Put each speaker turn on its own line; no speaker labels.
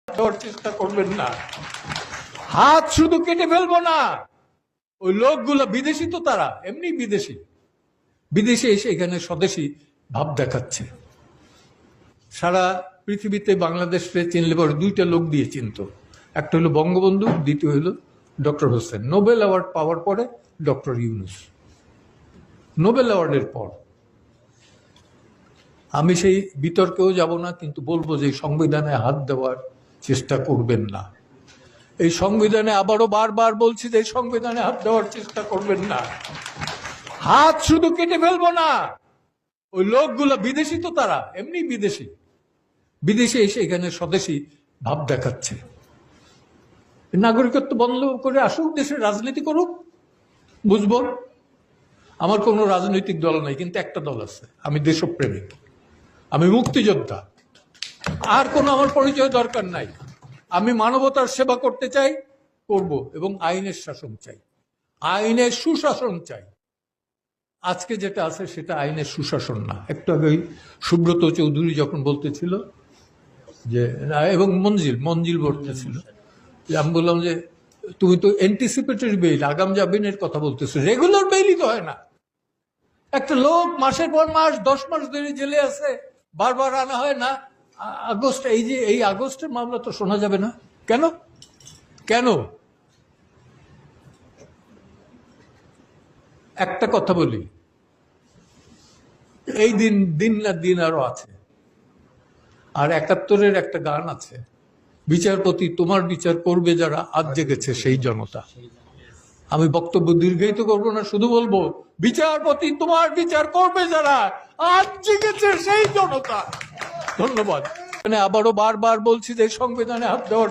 দেওয়ার চেষ্টা করবেন না। হাত শুধু কেটে ফেলবো না, ওই লোকগুলো বিদেশি, তো তারা এমনি বিদেশি, বিদেশে এসে এখানে স্বদেশী ভাব দেখাচ্ছে। সারা পৃথিবীতে বাংলাদেশে চিনলে পরে দুইটা লোক দিয়ে চিনত, একটা হলো বঙ্গবন্ধু, দ্বিতীয় হলো ডক্টর হোসেন। নোবেল অ্যাওয়ার্ড পাওয়ার পরে ডক্টর ইউনূস, নোবেল অ্যাওয়ার্ডের পর। আমি সেই বিতর্কেও যাব না, কিন্তু বলবো যে সংবিধানে হাত দেওয়ার চেষ্টা করবেন না। এই সংবিধানে আবারও বারবার বলছি যে এই সংবিধানে হাত দেওয়ার চেষ্টা করবেন না। হাত শুধু কেটে ফেলবো না, ওই লোকগুলো বিদেশি, তো তারা এমনি বিদেশি, বিদেশে এসে এখানে স্বদেশী ভাব দেখাচ্ছে। নাগরিকত্ব বন্ধ করে আসুক, দেশে রাজনীতি করুক, বুঝবো। আমার কোনো রাজনৈতিক দল নাই, কিন্তু একটা দল আছে, আমি দেশপ্রেমিক, আমি মুক্তিযোদ্ধা। আর কোনো আমার পরিচয় দরকার নাই। আমি মানবতার সেবা করতে চাই, করব, এবং আইনের শাসন চাই, আইনের সুশাসন চাই। আজকে যেটা আছে সেটা আইনের সুশাসন না। একটু আগে সুব্রত চৌধুরী যখন বলতেছিল যে, এবং মঞ্জিল বলতেছিল, আমি বললাম যে তুমি তো অ্যান্টিসিপেটরি বেইল, আগাম জামিনের কথা বলতেছো, রেগুলার বেইলই তো হয় না। একটা লোক মাসের পর মাস 10 মাস ধরে জেলে আছে, বারবার আনা হয় না। আগস্ট, এই যে এই আগস্টের মামলা তো শোনা যাবে না কেন? কেন? একটা কথা বলি, এই দিন না দিন আরো আছে। আর 71-এর একটা গান আছে, বিচারপতি তোমার বিচার করবে যারা, আজ জেগেছে সেই জনতা। আমি বক্তব্য দীর্ঘায়িত করবো না, শুধু বলবো বিচারপতি তোমার বিচার করবে যারা, আজ জেগেছে সেই জনতা। ধন্যবাদ। আবারও বারবার বলছি যে সংবিধানে হাত দেওয়ার